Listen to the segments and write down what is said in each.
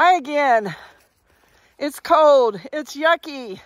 Hi again. It's cold. It's yucky.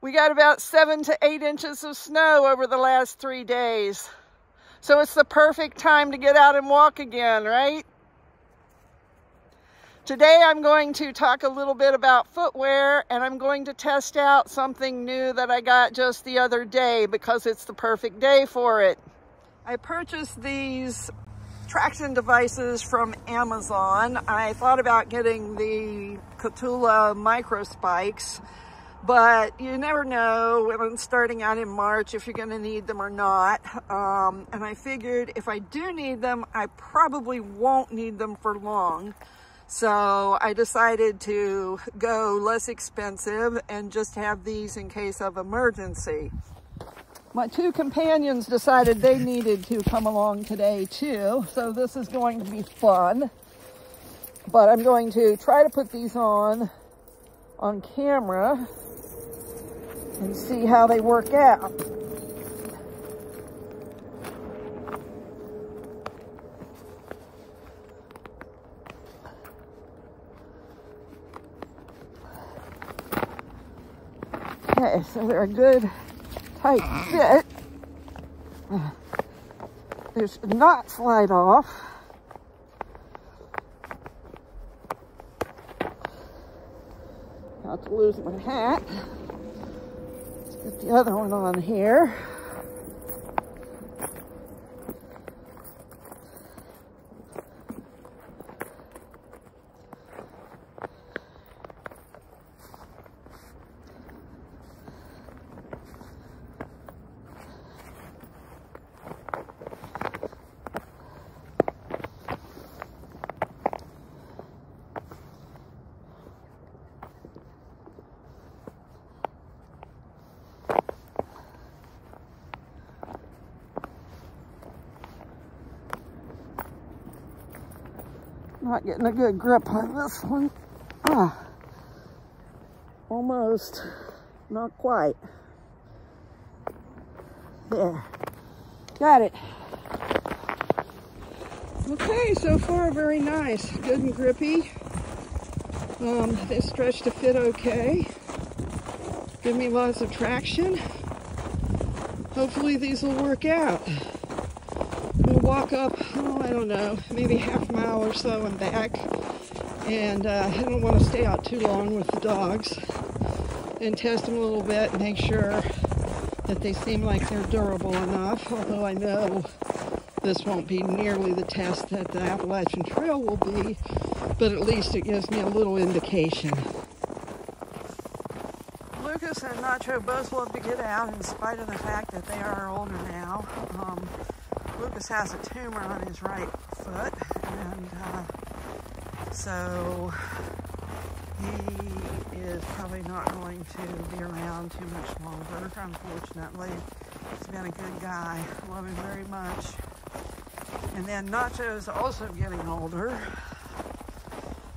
We got about 7 to 8 inches of snow over the last 3 days. So it's the perfect time to get out and walk again, right? Today I'm going to talk a little bit about footwear, and I'm going to test out something new that I got just the other day because it's the perfect day for it. I purchased these traction devices from Amazon. I thought about getting the Catula micro spikes, but you never know when starting out in March if you're going to need them or not. And I figured if I do need them, I probably won't need them for long. So I decided to go less expensive and just have these in case of emergency. My 2 companions decided they needed to come along today too, so this is going to be fun. But I'm going to try to put these on camera and see how they work out. Okay, so they're a good tight fit. They should not slide off. Not to lose my hat. Let's get the other one on here. Not getting a good grip on this one. Almost, not quite. There, got it. Okay, so far very nice, good and grippy. They stretch to fit okay. Give me lots of traction. Hopefully these will work out. We'll walk up, I don't know, maybe half a mile or so and back. And I don't want to stay out too long with the dogs. And test them a little bit and make sure that they seem like they're durable enough. Although I know this won't be nearly the test that the Appalachian Trail will be. But at least it gives me a little indication. Lucas and Nacho both love to get out in spite of the fact that they are older now. Lucas has a tumor on his right foot, and so he is probably not going to be around too much longer, unfortunately. He's been a good guy. I love him very much. And then Nacho is also getting older,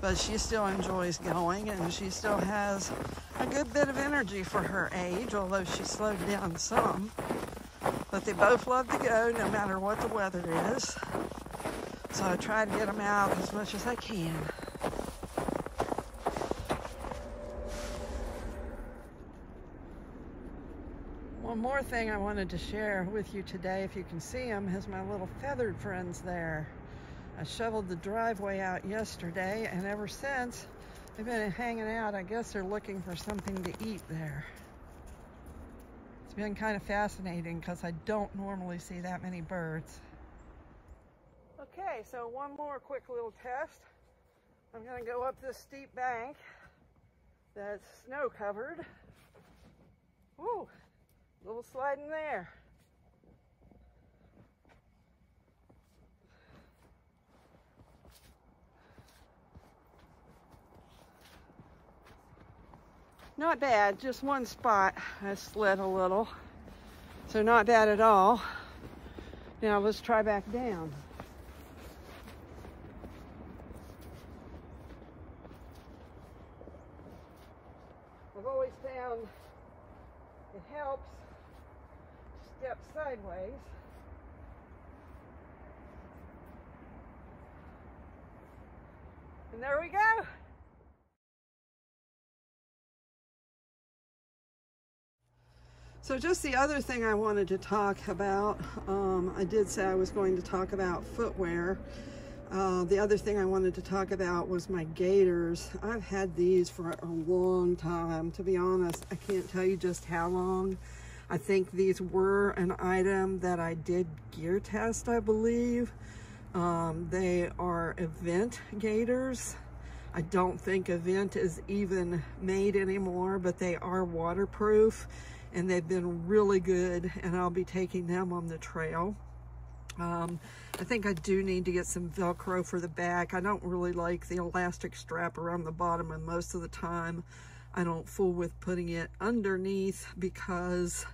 but she still enjoys going, and she still has a good bit of energy for her age, although she slowed down some. But they both love to go no matter what the weather is. So I try to get them out as much as I can. One more thing I wanted to share with you today, if you can see them, is my little feathered friends there. I shoveled the driveway out yesterday, and ever since they've been hanging out. I guess they're looking for something to eat there. It's been kind of fascinating because I don't normally see that many birds. Okay, so one more quick little test. I'm going to go up this steep bank that's snow covered. Woo, little sliding there. Not bad, just one spot I slid a little. So not bad at all. Now let's try back down. I've always found it helps to step sideways. And there we go. So just the other thing I wanted to talk about, I did say I was going to talk about footwear. The other thing I wanted to talk about was my Gators. I've had these for a long time. To be honest, I can't tell you just how long. I think these were an item that I did gear test, I believe. They are Event Gators. I don't think Event is even made anymore, but they are waterproof and they've been really good, and I'll be taking them on the trail. I think I do need to get some Velcro for the back. I don't really like the elastic strap around the bottom, and most of the time I don't fool with putting it underneath because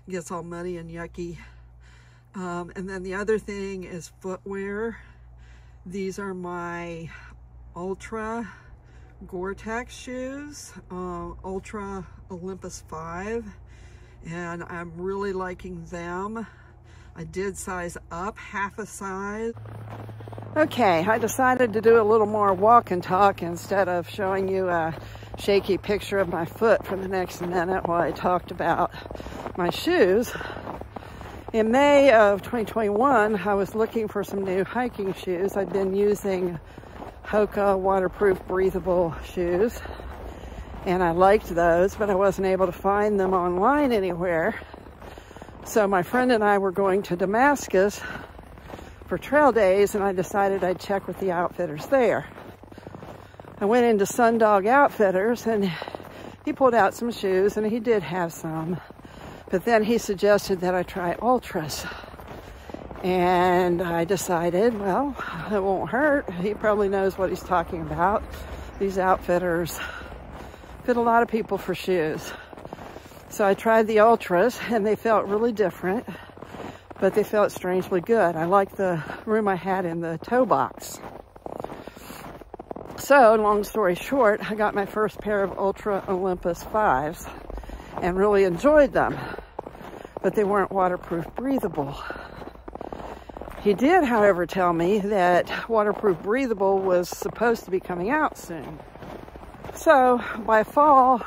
it gets all muddy and yucky. And then the other thing is footwear. These are my Ultra Gore-Tex shoes, Ultra Olympus 5, and I'm really liking them. I did size up half a size. Okay, I decided to do a little more walk and talk instead of showing you a shaky picture of my foot for the next minute while I talked about my shoes. In May of 2021, I was looking for some new hiking shoes. I'd been using Hoka waterproof breathable shoes, and I liked those, but I wasn't able to find them online anywhere. So my friend and I were going to Damascus for trail days, and I decided I'd check with the outfitters there. I went into Sundog Outfitters, and he pulled out some shoes, and he did have some, but then he suggested that I try Ultras. And I decided, well, it won't hurt. He probably knows what he's talking about. These outfitters fit a lot of people for shoes. So I tried the Ultras, and they felt really different, but they felt strangely good. I liked the room I had in the toe box. So, long story short, I got my first pair of Ultra Olympus 5s and really enjoyed them, but they weren't waterproof breathable. He did, however, tell me that waterproof breathable was supposed to be coming out soon. So by fall,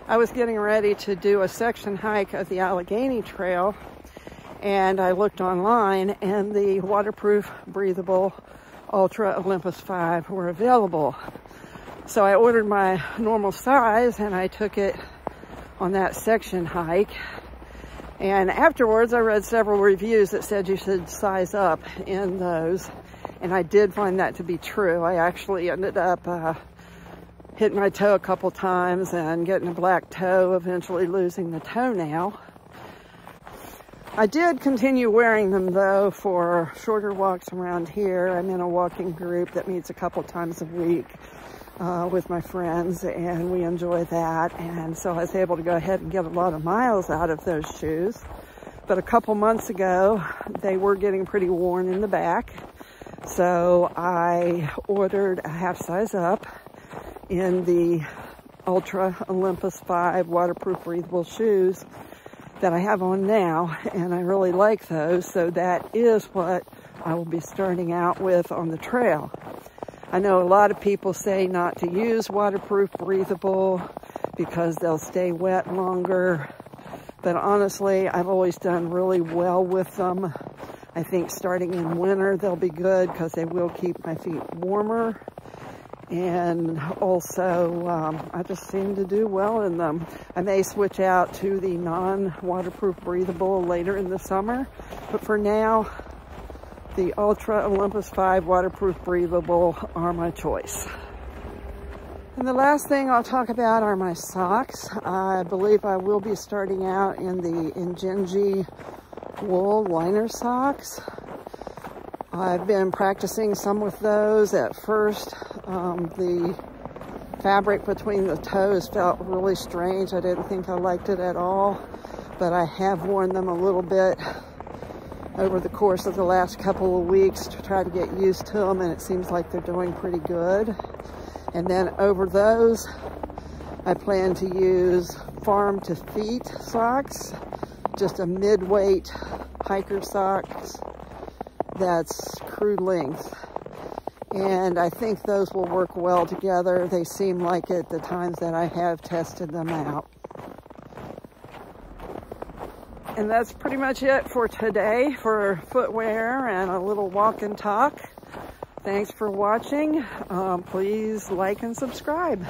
I was getting ready to do a section hike of the Allegheny Trail, and I looked online, and the waterproof breathable Ultra Olympus 5 were available. So I ordered my normal size, and I took it on that section hike. And afterwards, I read several reviews that said you should size up in those. And I did find that to be true. I actually ended up hitting my toe a couple times and getting a black toe, eventually losing the toenail. I did continue wearing them, though, for shorter walks around here. I'm in a walking group that meets a couple times a week with my friends, and we enjoy that. And so I was able to go ahead and get a lot of miles out of those shoes. But a couple months ago, they were getting pretty worn in the back. So I ordered a half size up in the Ultra Olympus 5 waterproof breathable shoes that I have on now, and I really like those. So that is what I will be starting out with on the trail. I know a lot of people say not to use waterproof breathable because they'll stay wet longer, but honestly, I've always done really well with them. I think starting in winter, they'll be good because they will keep my feet warmer. And also, I just seem to do well in them. I may switch out to the non-waterproof breathable later in the summer, but for now, the Ultra Olympus 5 waterproof breathable are my choice. And the last thing I'll talk about are my socks. I believe I will be starting out in the Injinji wool liner socks. I've been practicing some with those. At first, the fabric between the toes felt really strange. I didn't think I liked it at all, but I have worn them a little bit over the course of the last couple of weeks to try to get used to them, and it seems like they're doing pretty good. And then over those, I plan to use farm to feet socks, just a mid-weight hiker socks that's crew length. And I think those will work well together. They seem like it the times that I have tested them out. And that's pretty much it for today for footwear and a little walk and talk. Thanks for watching. Please like and subscribe.